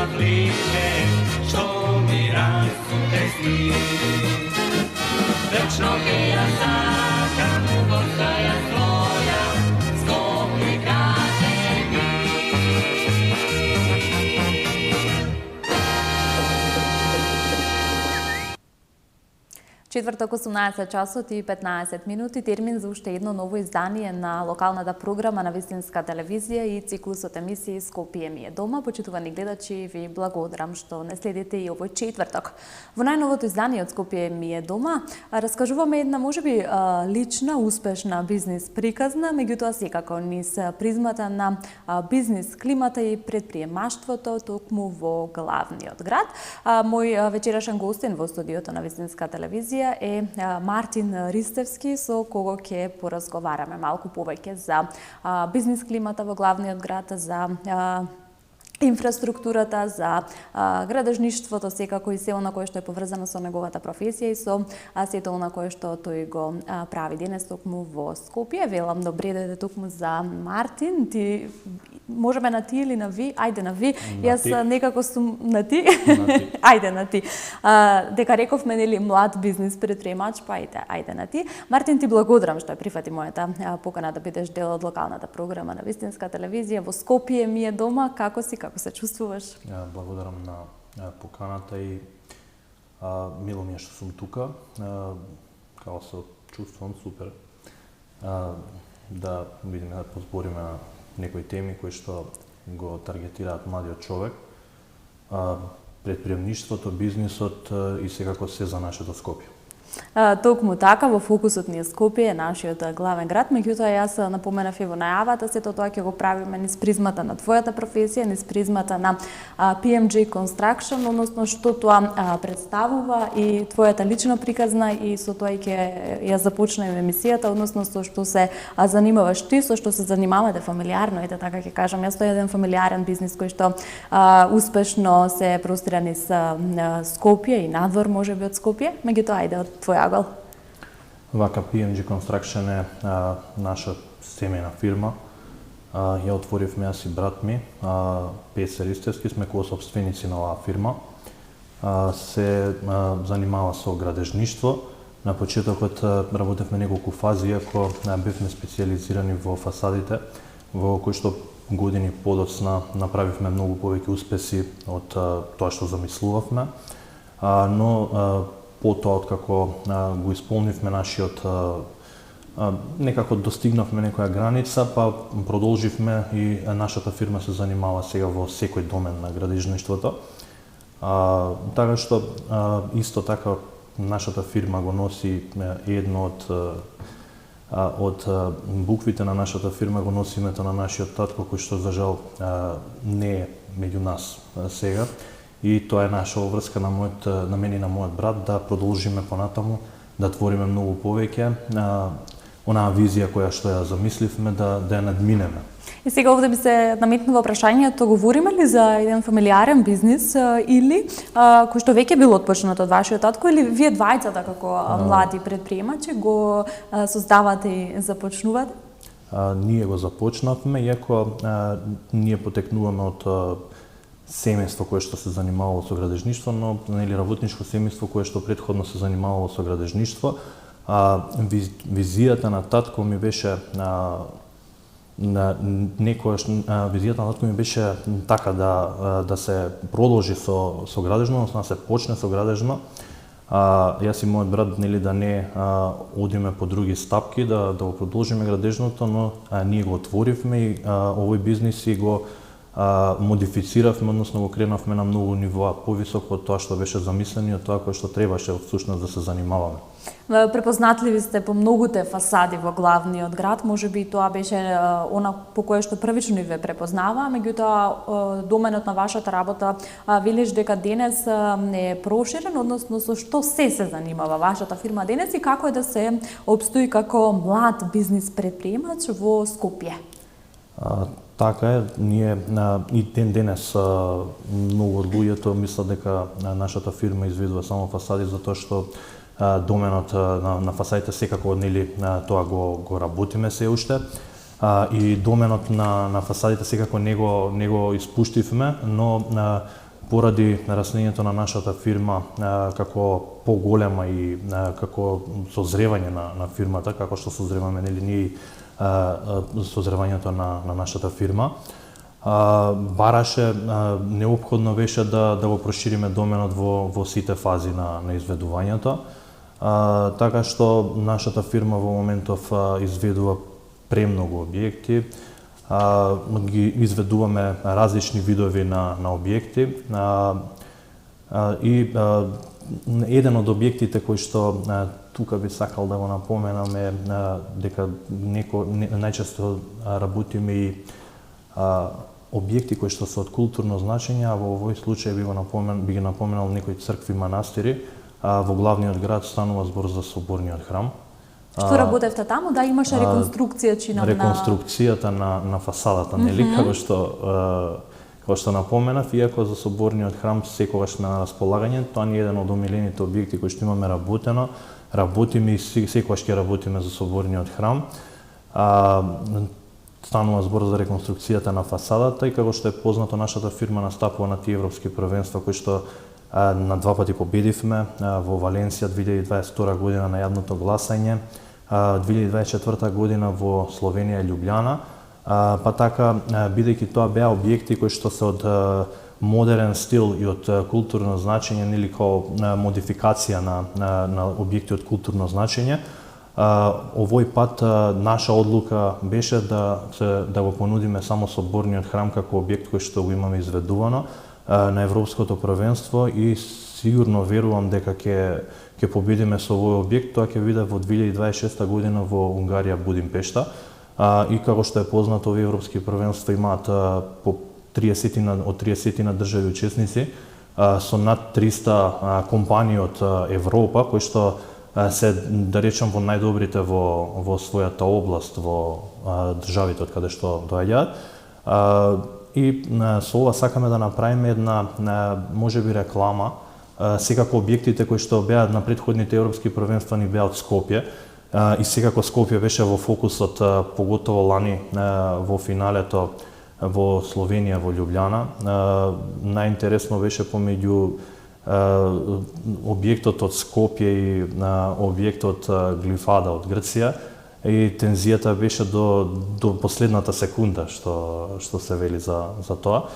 светливе, што ми расуте сни. Вечно ќе ја сакам во стаја своја, Скопје граде ми. Четврток 18 часот и 15 минути, термин за уште едно ново издание на локалната програма на Вистинска телевизија и циклусот емисии Скопје ми е дома. Почитувани гледачи, ви благодарам што не следите и овој четврток. Во најновото издание од Скопје ми е дома раскажуваме една можеби лична, успешна бизнис приказна, меѓутоа секако низ призмата на бизнис климата и предприемаштвото токму во главниот град. Мој вечерашен гостин во студиото на Вистинска телевизија е Мартин Ристевски, со кого ќе поразговараме малку повеќе за бизнис климата во главниот град, за инфраструктурата, за градежништвото, секако и се она кое што е поврзано со неговата професија и со сето она кое што тој го прави денес токму во Скопје. Велам добре дојде токму за Мартин. Ти можеме на ти или на ви? Ајде на ви. Јас некако сум на ти. Ајде на ти. Дека рековме нели млад бизнис предприемач, па ајде на ти. Мартин, ти благодарам што ја прифати мојата покана да бидеш дел од локалната програма на Вистинска телевизија во Скопје ми е дома. Како си? Како се чувствуваш? Благодарам на поканата и мило ми е што сум тука. Како се чувствувам супер. Да видиме да позбориме некои теми кои што го таргетираат младиот човек. Предприемништвото, бизнисот и секако се за нашето Скопје. Токму така, во фокусот ни е Скопје, нашиот главен град, меѓутоа јас напоменав и во најавата, сето тоа ќе го правиме низ призмата на твојата професија, низ призмата на PMG Construction, односно што тоа представува и твојата лична приказна и со тоа и ќе ја започнеме емисијата, односно со што се занимаваш ти, со што се занимавате фамилиарно, ете така ќе кажам, јас тоа е еден фамилиарен бизнис кој што успешно се простира низ Скопје и надвор можеби од Скопје, меѓутоа ајде од твој агол. Вака PMG Construction е наша семејна фирма. Ја отворивме јас и брат ми, Пеце Ристевски, сме коосопственици на оваа фирма. Се занимава со градежништво. На почетокот работевме неколку фази, иако бевме специјализирани во фасадите, во кои што години подоцна направивме многу повеќе успеси од тоа што замислувавме. Но потоа, откако го исполнивме нашиот, некако достигнавме некоја граница, па продолживме и нашата фирма се занимава сега во секој домен на градежништвото. Така што, исто така, нашата фирма го носи едно од буквите на нашата фирма го носи името на нашиот татко, кој што за жал не е меѓу нас сега. И тоа е наша обврска на мене и на мојот брат да продолжиме понатаму, да твориме многу повеќе, онаа визија која што ја замисливме да ја надминеме. И сега овде би се наметнува прашањето, говориме ли за еден фамилиарен бизнис или кој што веќе бил отпочнат од вашиот татко, или вие двајцата како млади предприемачи го создавате и започнувате? Ние го започнавме, иако ние потекнуваме од семејство кое што се занимавало со градежништво, но нели работничко семејство кое што претходно се занимавало со градежништво. Визијата на татко ми беше некојаш визијата на татко ми беше така да се продолжи со градежно, односно да се почне со градежно. Јас и мојот брат нели да не одиме по други стапки, да го продолжиме градежното, но ние го отворивме и овој бизнис и го модифициравме, односно го кренавме на многу нивоа повисоко од тоа што беше замислено и од тоа кое што требаше всушност да се занимаваме. Препознатливи сте по многуте фасади во главниот град, можеби тоа беше она по кое што првично ви ве препознава, меѓутоа доменот на вашата работа велиш дека денес е проширен, односно со што се занимава вашата фирма денес и како е да се опстои како млад бизнис предприемач во Скопје? Така е, ние и денес многу од луѓето мислат дека нашата фирма изведува само фасади затоа што доменот на фасадите секако нели тоа го работиме се уште. И доменот на фасадите секако не го испуштивме, но поради нараснењето на нашата фирма како поголема и како созревање на фирмата, како што созреваме нели ние созревањето на нашата фирма, бараше, неопходно беше да го прошириме доменот во сите фази на изведувањето, така што нашата фирма во моментов изведува премногу објекти, ги изведуваме различни видови на објекти и еден од објектите кои што тука би сакал да го напоменам е дека најчесто работиме и објекти кои што се од културно значење, а во овој случај би ги напоменал некои цркви, манастири, во главниот град станува збор за соборниот храм. Што работевте таму? Да, имаше реконструкција чинам реконструкцијата на фасадата, нели, како што напоменав, иако за соборниот храм секогаш сме на располагање, тоа не е еден од омилените објекти кои што имаме работено, работиме и секогаш ќе работиме за соборниот храм. Станува збор за реконструкцијата на фасадата и како што е познато, нашата фирма настапува на тие европски првенства кои што на два пати победивме, во Валенсија 2022 година на јавното гласање, 2024 година во Словенија и Љубљана, па така, бидејќи тоа беа објекти кои што се од модерен стил и од културно значење, нели као модификација на објекти од културно значење, овој пат наша одлука беше да го понудиме само соборниот храм како објект кој што го имаме изведувано на европското првенство и сигурно верувам дека ќе победиме со овој објект. Тоа ќе биде во 2026 година во Унгарија, Будимпешта. И како што е познато, овие европски првенства имаат по 30 на држави учесници со над 300 компании од Европа кои што се, да речем, во најдобрите во својата област, во државите од каде што доаѓаат. И со ова сакаме да направиме една можеби реклама. Секако објектите кои што беа на претходните европски првенства ни беа од Скопје и секако Скопје беше во фокусот, поготово лани во финалето во Словенија, во Љубљана. Најинтересно беше помеѓу објектот од Скопје и објектот Глифада од Грција, и тензијата беше до последната секунда што се вели за тоа.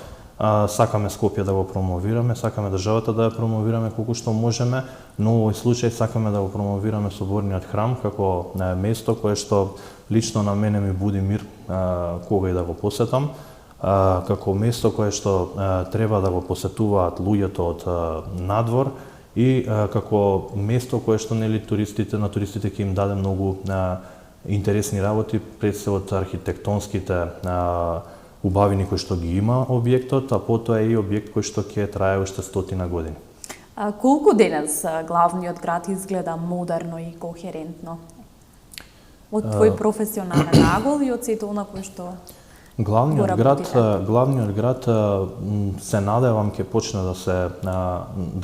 Сакаме Скопје да го промовираме, сакаме државата да ја промовираме колку што можеме, но во овој случај сакаме да го промовираме соборниот храм како место кое што лично на мене ми буди мир кога и да го посетам, како место кое што треба да го посетуваат луѓето од надвор и како место кое што нели на туристите ќе им даде многу интересни работи, пред се од архитектонските убавини кои што ги има објектот, а потоа е и објект кој што ќе трае уште 100 години. Колку денес главниот град изгледа модерно и кохерентно? Од твој професионален нагол и од сето она кој што Главниот град се надевам ќе почне да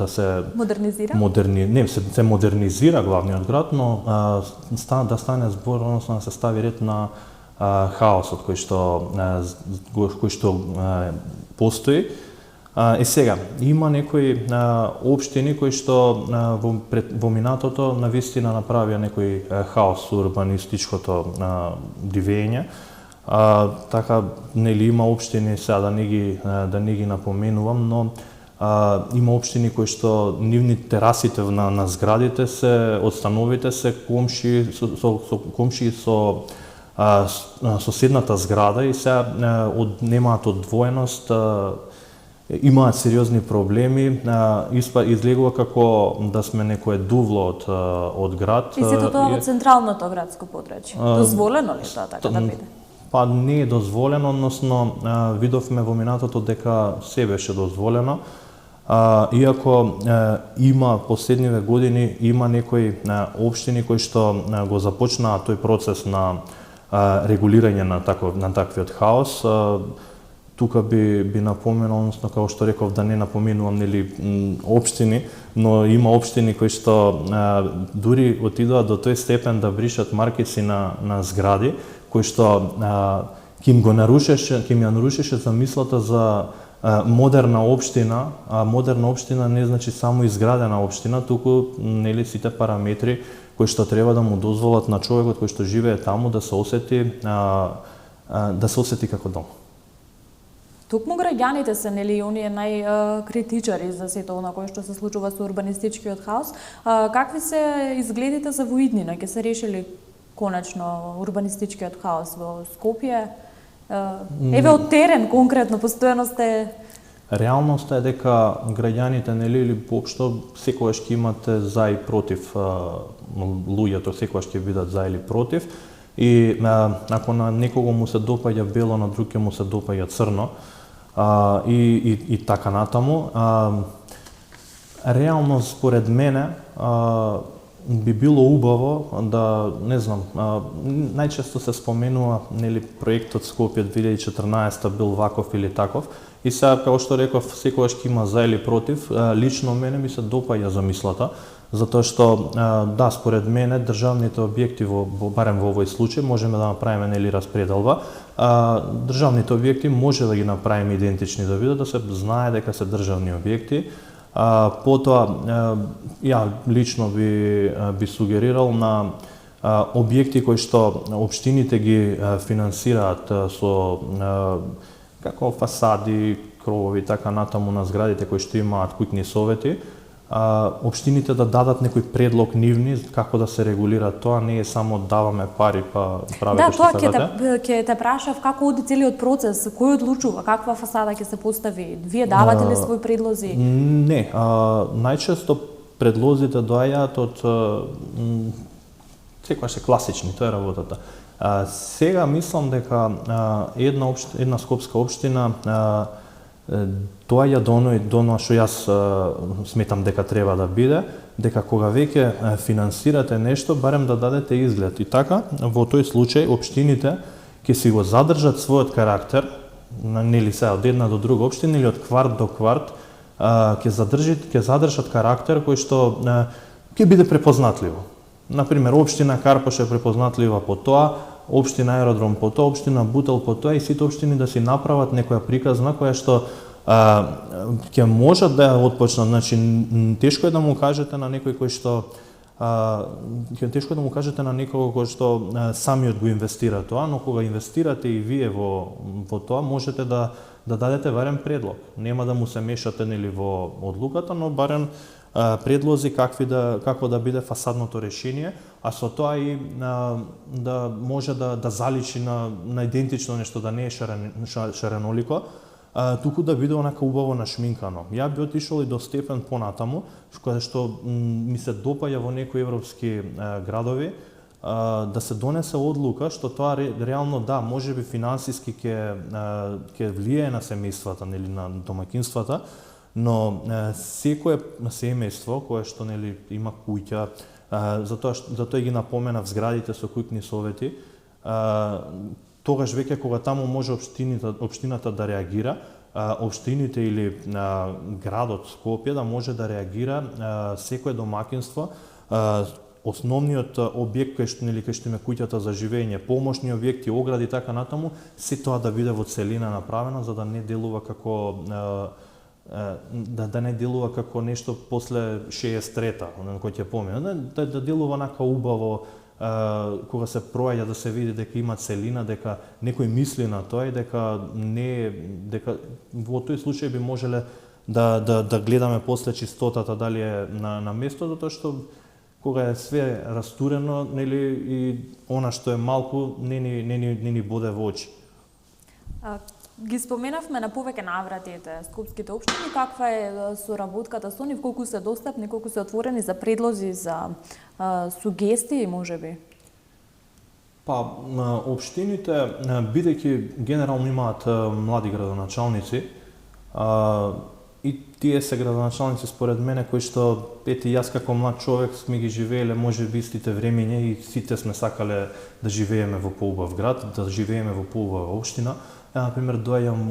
се модернизира? се модернизира главниот град, но да стане збор, односно да се стави ред на хаосот кој што постои. Сега, има некои општини кои што во минатото навистина направија некој хаос со урбанистичкото дивење. Така, нели има општини, сега да не ги напоменувам, но има општини кои што нивни терасите на зградите се, од становите се комши со соседната зграда и се немаат одвоеност, имаат сериозни проблеми, излегува како да сме некое дувло од град. И сето тоа во централното градско подрачје. Дозволено ли тоа така да биде? Па не е дозволено, односно видовме во минатото дека се беше дозволено, иако има последниве години има некои општини кои што го започнаа тој процес на регулирање на таквиот хаос. Тука би напоменал, односно како што реков, да не напоменувам нели општини, но има општини кои што дури отидоа до тој степен да бришат маркици на згради кои што ќе ја нарушеше замислата за модерна општина не значи само изградена општина, туку нели сите параметри кои што треба да му дозволат на човекот кој што живее таму да се осети како дом. Токму граѓаните се нели оние најкритичари за сето она кое што се случува со урбанистичкиот хаос. Какви се изгледите за во иднина? Ќе се решили конечно урбанистичкиот хаос во Скопје? Еве од терен конкретно постојано сте. Реалноста е дека граѓаните нели или воопшто секогаш ќе имате за и против, луѓето секогаш ќе бидат за или против, и ако на некого му се допаѓа бело, на друг ќе му се допаѓа црно, и така натаму. Реално според мене би било убаво да, не знам, најчесто се споменува нели проектот Скопје 2014 бил ваков или таков, и сега како што реков секогаш ќе има за или против. Лично мене ми се допаѓа замислата, затоа што да, според мене државните објекти барем во овој случај можеме да направиме нели распределба. Државните објекти може да ги направиме идентични да бидат, да се знае дека се државни објекти. Потоа ја лично би сугерирал на објекти кои што општините ги финансираат со како фасади, кровови, така натаму на зградите кои што имаат куќни совети, општините да дадат некој предлог нивни како да се регулира тоа, не е само даваме пари па правете што сакате. Да, тоа ќе те прашав како оди целиот процес, кој одлучува каква фасада ќе се постави, вие давате ли свои предлози? Не, најчесто предлозите доаѓаат од секогаш се класични, тоа е работата. Сега мислам дека една скопска општина доаѓа до оно што јас сметам дека треба да биде, дека кога веќе финансирате нешто, барем да дадете изглед. И така, во тој случај, општините ќе си го задржат својот карактер, нели сега од една до друга општина или од кварт до кварт, ќе задржат карактер кој што ќе биде препознатливо. Например, општина Карпош е препознатлива по тоа, општина Аеродром по тоа, општина Бутел по тоа, и сите општини да си направат некоја приказна која што ќе можат да ја отпочнат. Значи, тешко е да му кажете на некој кој што тешко е да му кажете на некого кој што самиот го инвестира тоа, но кога инвестирате и вие во тоа, можете да дадете барем предлог. Нема да му се мешате нели во одлуката, но барем предлози како да биде фасадното решение, а со тоа и да може да заличи на идентично нешто, да не е шаренолико, туку да биде онака убаво нашминкано. Ја би отишол и до степен понатаму, кога што ми се допаѓа во некои европски градови, да се донесе одлука што тоа реално да, можеби финансиски ќе влијае на семејствата, нели на домаќинствата, но секое семејство кое што нели има куќа, затоа ги напоменав зградите со куќни совети, тогаш веќе кога таму може општината да реагира, општините или градот Скопје да може да реагира, секое домаќинство, основниот објект кај што има куќата за живење, помошни објекти, огради и така натаму, се тоа да биде во целина направено за да не делува како да не делува како нешто после 63-та, кој ќе помине, да делува нака убаво, кога се проаѓа да се види дека има целина, дека некој мисли на тоа и дека во тој случај би можеле да гледаме после чистотата дали е на место, затоа што кога е све растурено, нели и она што е малку не ни боде во очи. Ги споменавме на повеќе наврати скопските општини, каква е соработката со нив, колку се достапни, колку се отворени за предлози, за сугестии, можеби? Па, општините, бидејќи генерално имаат млади градоначалници, и тие се градоначалници според мене кои што јас како млад човек сме ги живееле можеби истите времиња и сите сме сакале да живееме во поубав град, да живееме во поубава општина. Например, доаѓам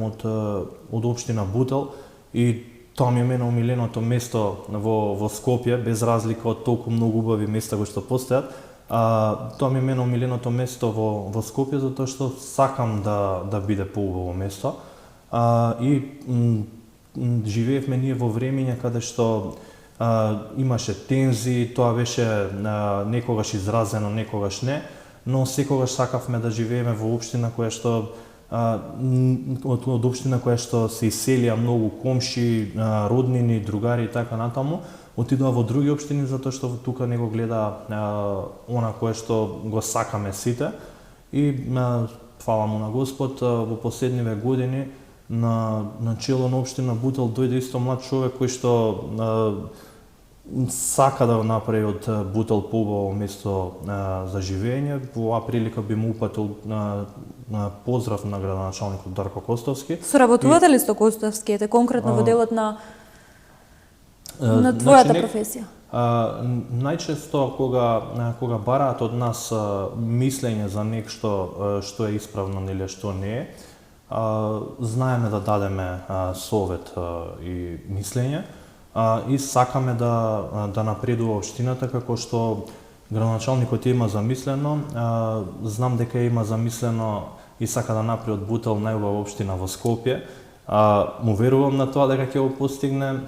од општина Бутел и тоа ми е мене омиленото место во Скопје, без разлика од толку многу убави места кои што постојат. Тоа ми е мене омиленото место во Скопје, затоа што сакам да биде поубаво место. и живеевме ние во времења каде што имаше тензии, тоа беше некогаш изразено, некогаш не, но секогаш сакавме да живееме во општина која што од општина која што се иселија многу комши, роднини, другари и така натаму, отидоа во други општини затоа што тука не го гледа она кое што го сакаме сите и фала му на Господ во последниве години на чело на општина Бутел дојде исто млад човек кој што сака да направи од Бутел поубаво место за живење. Во оваа прилика би му упатил поздрав на градоначалникот Дарко Костовски. Соработувате ли со Костовски, ете конкретно во делот на твојата професија? Најчесто кога бараат од нас мислење за нешто што е исправно или што не е, знаеме да дадеме совет и мислење и сакаме да напредува општината како што градоначалникот има замислено. Знам дека има замислено и сака да направи од Бутел најубава општина во Скопје. Му верувам на тоа дека ќе го постигне,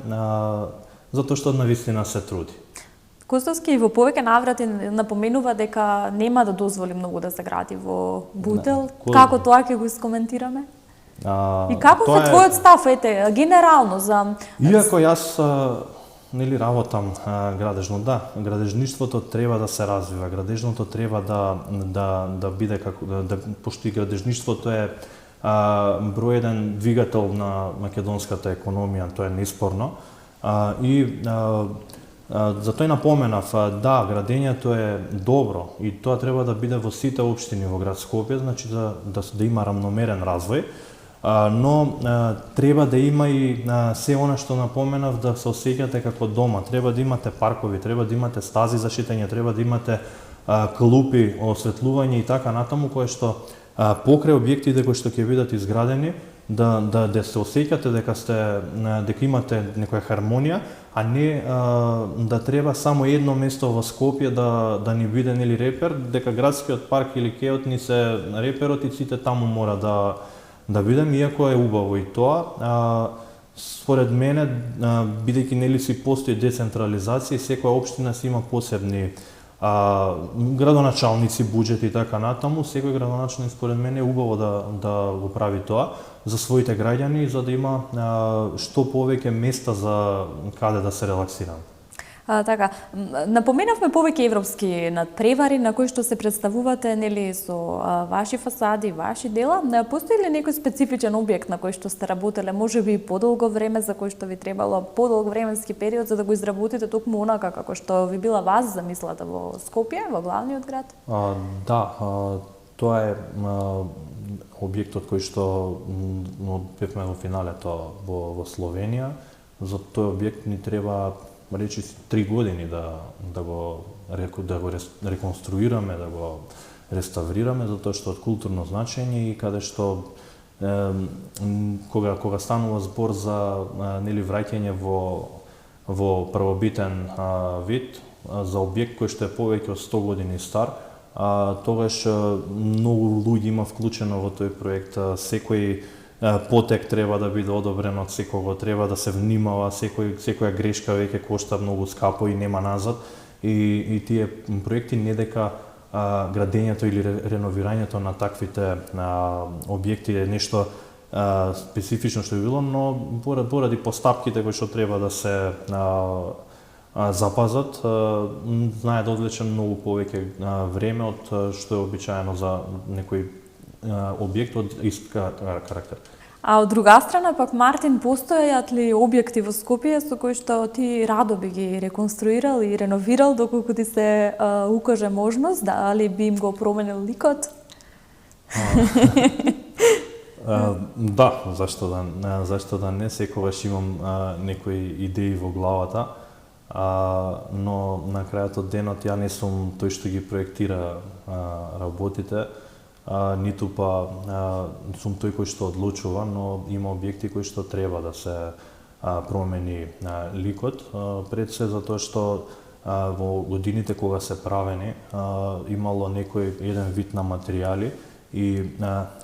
затоа што навистина се труди. Костовски во повеќе наврати напоменува дека нема да дозволи многу да се гради во Бутел. Како тоа ќе го искоментираме? И како се твојот став, ете, генерално за... Иако јас работам градежно, да, градежништвото треба да се развива, градежното треба да биде како пошто и градежништвото е број еден двигател на македонската економија, тоа е неспорно. И затоа и напоменав, да, градењето е добро и тоа треба да биде во сите општини во град Скопје, значи да има рамномерен развој. Но треба да има и се она што напоменав, да се осеќате како дома. Треба да имате паркови, треба да имате стази за шетање, треба да имате клупи, осветлување и така натаму, кое што покрај објектите кои што ќе бидат изградени, да се осеќате дека имате некоја хармонија, а не да треба само едно место во Скопје да ни биде нели репер, дека градскиот парк или кеот ни се реперот и сите таму мора да бидем, иако е убаво и тоа. Според мене, бидејќи нели си постои децентрализација, секоја општина си има посебни градоначалници, буџети и така натаму. Секој градоначалник според мене е убаво да го прави тоа за своите граѓани, за да има што повеќе места за каде да се релаксираме. Така, напоменавме повеќе европски надпревари на кои што се представувате нели со ваши фасади, ваши дела. Постои ли некој специфичен објект на кој што сте работеле, можеби подолго време, за кој што ви требало подолг временски период за да го изработите токму онака како што ви била вас замислата во Скопје, во главниот град? Да, тоа е објектот кој што бевме во финалето во Словенија. За тој објект ни треба речи 3 години да го реконструираме, да го реставрираме, затоа што од културно значење и каде што кога станува збор за нели враќање во првобитен вид, за објект кој што е повеќе од 100 години стар, тогаш многу луѓе има вклучено во тој проект. Секој потек треба да биде одобрен од секого, треба да се внимава, секоја грешка веќе кошта многу скапо и нема назад. И тие проекти не дека градењето или реновирањето на таквите објекти е нешто специфично што би било, но поради постапките кои што треба да се запазат, знае да одвлече многу повеќе време од што е обичаено за некој објект од ист карактер. А од друга страна пак, Мартин, постојат ли објекти во Скопје со кои што ти радо би ги реконструирал и реновирал доколку ти се укаже можност, дали би им го променил ликот? Да, зашто да не, секогаш имам некои идеи во главата, но на крајот од денот ја не сум тој што ги проектира работите, ниту па сум тој кој што одлучува, но има објекти кои што треба да се промени ликот, пред се затоа што во годините кога се правени имало еден вид на материјали и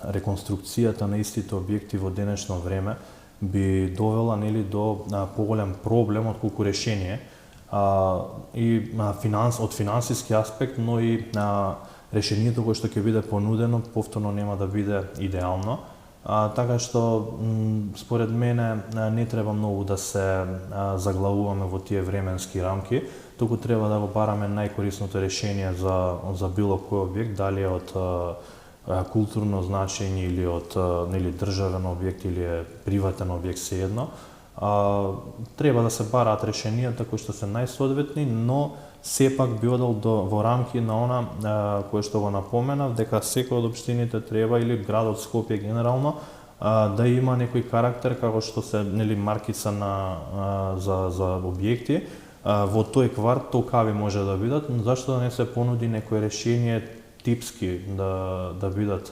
реконструкцијата на истите објекти во денешно време би довела нели до поголем проблем отколку решение и од финансиски аспект, но и решението кое што ќе биде понудено повторно нема да биде идеално. Така што според мене не треба многу да се заглавуваме во тие временски рамки, туку треба да го бараме најкорисното решение за било кој објект, дали е од културно значење или од нели државен објект или е приватен објект, сеедно. Треба да се бараат решенијата кои што се најсоодветни, но сепак би одел во рамки на она кое што го напоменав, дека секој од општините треба, или градот Скопје генерално, да има некој карактер како што се нели маркица за објекти. Во тој кварт толкави може да бидат, но зашто да не се понуди некој решение типски, да бидат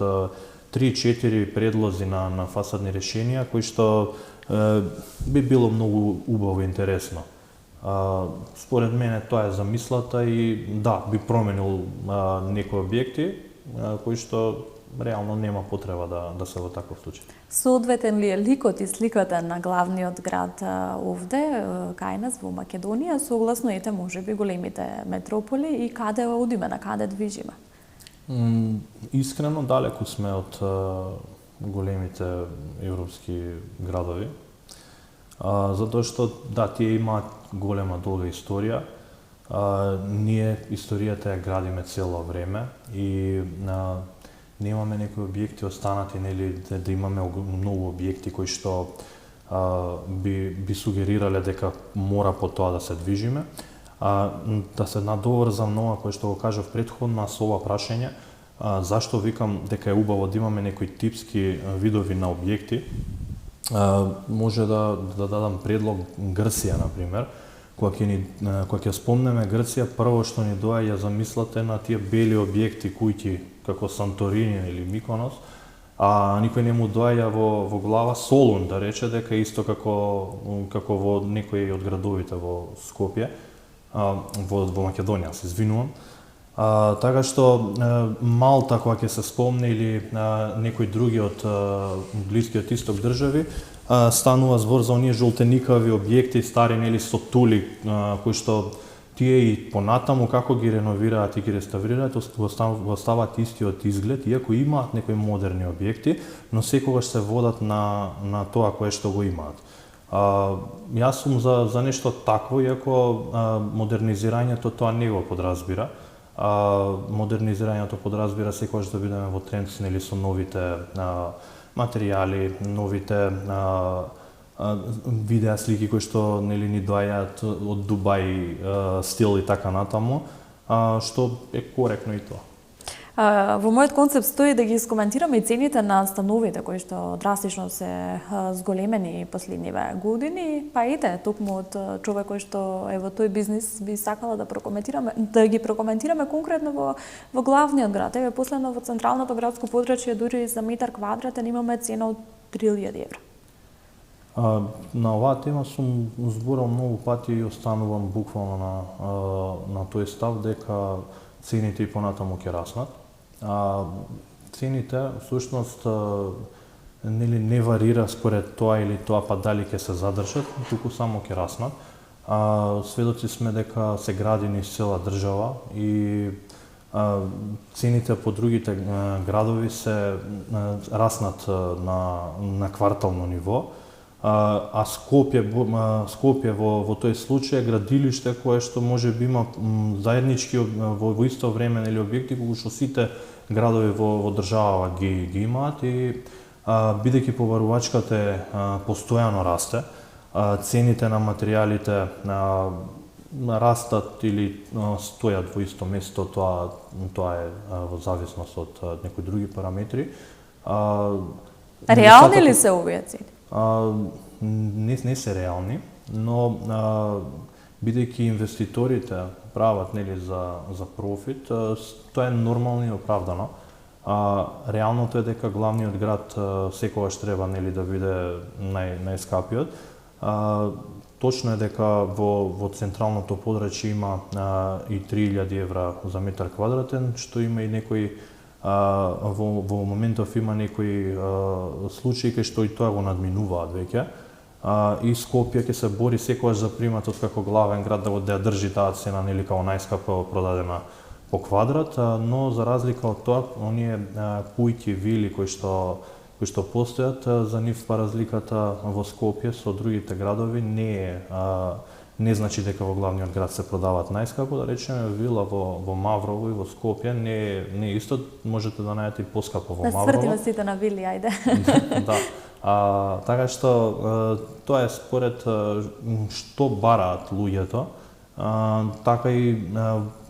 3-4 предлози на фасадни решенија кои што би било многу убаво и интересно. Според мене тоа е замислата и да, би променил некои објекти кои што реално нема потреба да се во таков случај. Соодветен ли е ликот и сликата на главниот град овде, кај нас во Македонија, согласно ете можеби големите метрополи, и каде одиме, на каде движиме? Искрено далеку сме од големите европски градови, затоа што да, тие имаат голема долга историја. Ние историјата ја градиме цело време и немаме некои објекти останати, нели, да имаме многу објекти кои што би сугерирале дека мора по тоа да се движиме. Да се надоврзам на ова кое што го кажав претходно со ова прашање, зашто викам дека е убаво да имаме некои типски видови на објекти. Може да дадам предлог Грција, например. Кога ќе спомнеме Грција, прво што ни доаѓа за мислата на тие бели објекти, куќи како Санторини или Миконос, а никој не му доаѓа во глава Солун, да рече дека исто како во некои од градовите во Скопје, во Македонија, се извинувам. Така што Малта, кога ќе се спомне, или некои други од блискиот исток држави, станува збор за оние жолтеникави објекти, стари нели со тули, кои што тие и понатаму како ги реновираат и ги реставрираат, оставаат истиот изглед, иако имаат некои модерни објекти, но секогаш се водат на тоа кое што го имаат. Јас сум за нешто такво, иако модернизирањето тоа не го подразбира. Модернизирањето подразбира секогаш да бидеме во тренд нели со новите материјали, новите видеа, слики кои што нели ни доаѓаат од Дубај стил и така натаму, што е коректно и тоа. Во мојот концепт стои да ги искоментираме и цените на становите кои што драстично се зголемени последниве години, па ете, токму од човек кој што е во тој бизнис би сакала да ги прокоментираме конкретно во главниот град. Еве последно во централното градско подрачје дури за метар квадратен имаме цена од 3000 евра. На оваа тема сум зборал многу пати и останувам буквално на тој став дека цените и понатаму ќе раснат. Цените всушност нели не варира според тоа или тоа па дали ќе се задржат, туку само ќе раснат. Сведоци сме дека се гради низ цела држава и цените по другите градови се раснат на квартално ниво. А Скопје во тој случај е градилиште кое што може би има заеднички во исто време или објекти кои што сите градови во држава ги имаат и бидејќи побарувачката постојано расте, цените на материјалите растат или стојат во исто место, тоа е во зависност од некои други параметри. Реални ли се овие цени? Не се реални, но бидејќи инвеститорите прават нели за профит, тоа е нормално и оправдано. Реалното е дека главниот град секогаш треба нели да биде најскапиот. Точно е дека во централното подрачје има и 3000 евра за метар квадратен, што има и некои Во моментов има некои случаи кај што и тоа го надминуваат веќе. И Скопје ќе се бори секогаш за приматот како главен град да го држи таа цена, нели, како најскапо продадена по квадрат, но за разлика од тоа, оние куќи, вили кои што постојат, за нив разликата во Скопје со другите градови не значи дека во главниот град се продаваат најскапо, да речеме вила во Маврово и во Скопје не е исто, можете да најдете и поскапо во Маврово. Да свртиме сите на вили, ајде. Да. Така што тоа е според што бараат луѓето. Така и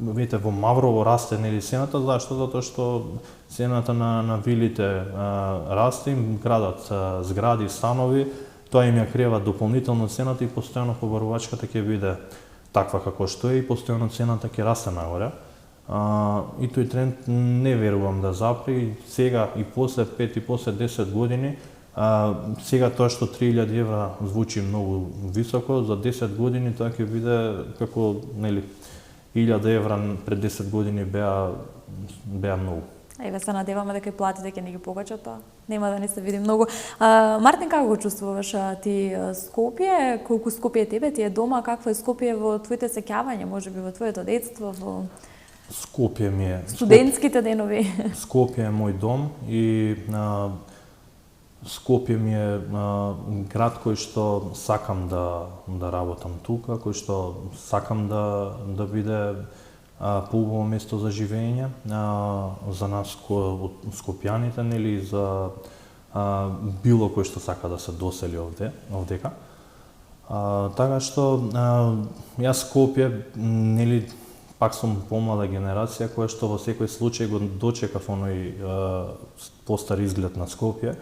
видите во Маврово расте, нели, цената, зашто? Затоа што цената на вилите расте, им градат згради, станови, тоа им ја крева дополнително цената и постојано побарувачката ќе биде таква како што е и постојано цената ќе расте нагоре. И тој тренд не верувам да запри сега и после 5 и после 10 години. Сега тоа што 3000 евра звучи многу високо, за 10 години тоа ќе биде како, нели, 1000 евра пред 10 години беа многу. Еве се надеваме дека и платите ќе не ги покачат, па нема да не се види многу. Мартин, како го чувствуваш ти Скопје? Колку Скопје тебе ти е дома? Какво е Скопје во твоите сеќавања, можеби во твоето детство, во Скопје ми е студентските денови? Скопје е мој дом и Скопје ми е град кој што сакам да работам тука, кој што сакам да биде поубаво место за живење за нас скопјаните, нели, за било кој што сака да се досели овдека. Така што јас Скопје, нели, пак сум помлада генерација која што во секој случај го дочекав оној постар изглед на Скопје.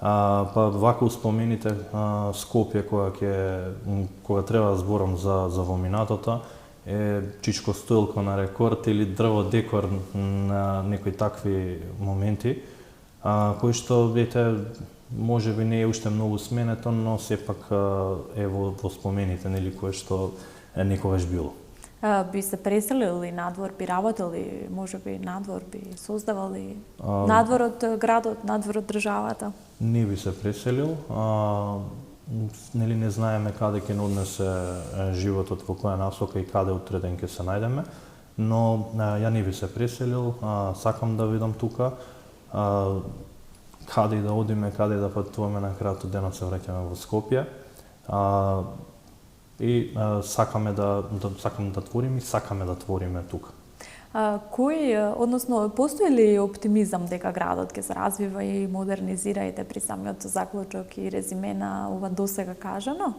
Па вака успомените Скопје кога треба да зборам за во минатото е Чичко Стоилко на рекорд или дрво декор на некои такви моменти, кои што, видите, можеби не е уште многу сменето, но сепак е во спомените, нели, кое што е некогаш било. Би се преселил и надвор, би работил и можеби надвор би создавал и надвор од градот, надвор од државата? Не би се преселил. Нели не знаеме каде ќе однесе животот, во која насока и каде утре ден ќе се најдеме, но ја не би се преселил, сакам да видам тука каде и да одиме, каде да патуваме, на крајот од денот се враќаме во Скопје. И сакам да творим и сакаме да твориме тука. Односно, постои ли оптимизам дека градот ќе се развива и модернизира при самиот заклучок и резиме на ова досега кажано?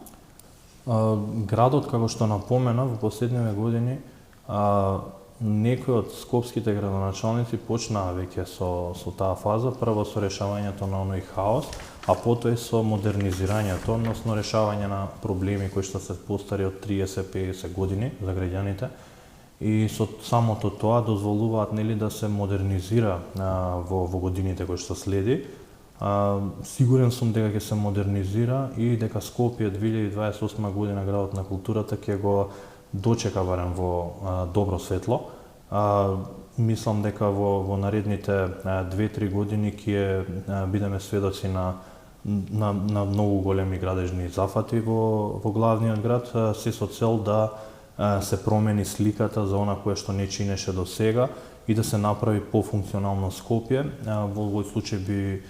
Градот, како што напомена, во последниве години некои од скопските градоначалници почнаа веќе со таа фаза, прво со решавањето на оној хаос, а потоа и со модернизирањето, односно решавање на проблеми кои што се постари од 30-50 години за граѓаните. И со самото тоа дозволуваат, нели, да се модернизира во годините кои што следи. Сигурен сум дека ќе се модернизира и дека Скопје 2028 година, градот на културата, ќе го дочека барем во добро светло. Мислам дека во наредните 2-3 години ќе бидеме сведоци на многу големи градежни зафати во главниот град, се со цел да се промени сликата за она кое што не чинеше до сега и да се направи пофункционално Скопје. Во овој случај би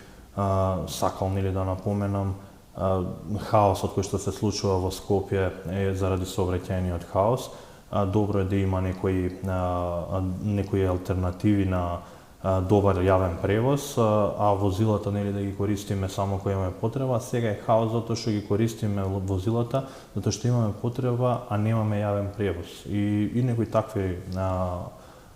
сакал, нели, да напоменам хаосот кој што се случува во Скопје е заради сообраќајниот хаос. Добро е да има некои алтернативи на добар јавен превоз, а возилата, нели, да ги користиме само кога имаме потреба. Сега е хаос затоа што ги користиме возилата затоа што имаме потреба, а немаме јавен превоз. И некои такви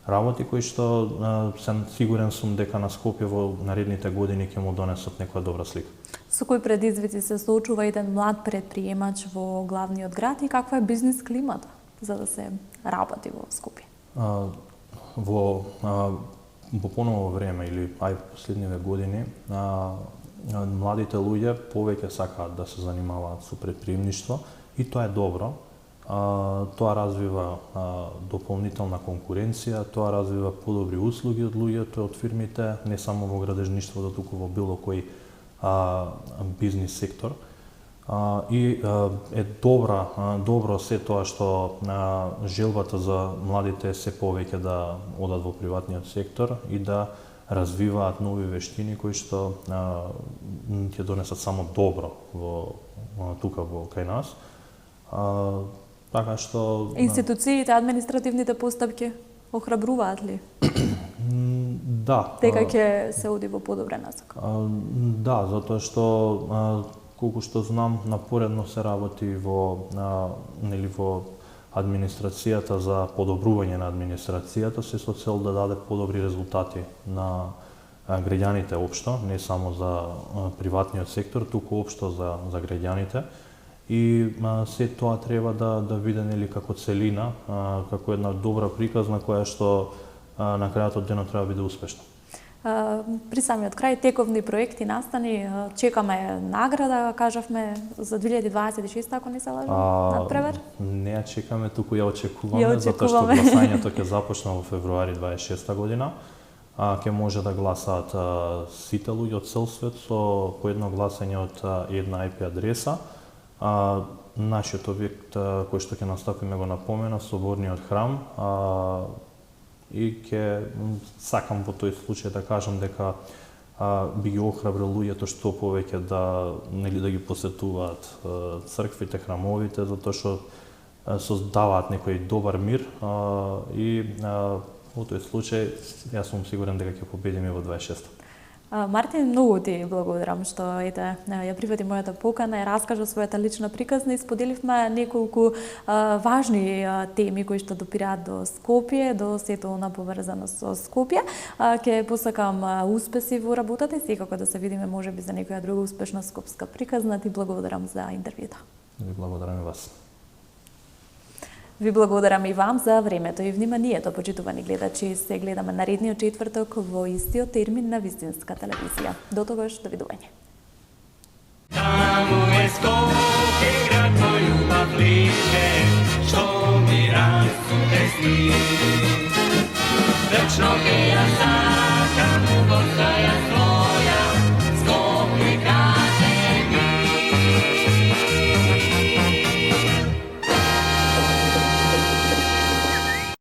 работи кои што сигурен сум дека на Скопје во наредните години ќе му донесат некоја добра слика. Со кои предизвици се соочува еден млад предприемач во главниот град и каква е бизнис климата за да се работи во Скопје? Во поново време или последниве години младите луѓе повеќе сакаат да се занимаваат со предприемништво и тоа е добро. Тоа развива дополнителна конкуренција, тоа развива подобри услуги од луѓето, од фирмите, не само во градежништвото, туку во било кој бизнис сектор. И е добро се тоа што желбата за младите се повеќе да одат во приватниот сектор и да развиваат нови вештини кои што ќе донесат само добро тука кај нас. Така што Институциите, административните постапки охрабруваат ли? Да. Дека ќе се оди во подобра насока? Да, затоа што колку што знам, напоредно се работи во администрацијата за подобрување на администрацијата, се со цел да даде подобри резултати на граѓаните општо, не само за приватниот сектор, туку општо за граѓаните. И се тоа треба да види како целина, како една добра приказна која што на крајот од денот треба да биде успешна. При самиот крај тековни проекти настани, чекаме награда, кажавме за 2026, ако не се лажам, надпревар? Не ја чекаме, туку ја очекуваме, затоа што гласањето ќе започне во февруари 26 година. Ќе може да гласаат сите луѓе од цел свет со по едно гласање од една IP адреса. Нашиот објект кој што ќе настапиме го напомена, Соборниот храм, и ќе сакам во тој случај да кажам дека би ги охрабрил луѓето што повеќе да ги посетуваат црквите, храмовите, затоа што создаваат некој добар мир и во тој случај јас сум сигурен дека ќе победиме во 26-та. Мартин, многу ти благодарам што ја прифати мојата покана и раскажа својата лична приказна и споделивме неколку важни теми кои што допираат до Скопје, до сето она поврзано со Скопје. Ќе посакам успеси во работата и секако да се видиме можеби за некоја друга успешна скопска приказна. Ти благодарам за интервјуто. Ви благодарам и вас. Ви благодарам и вам за времето и вниманието, почитувани гледачи. Се гледаме наредниот четврток во истиот термин на вистинска телевизија. До тогаш, довидување. Таму е Скопје, град мој убавлив.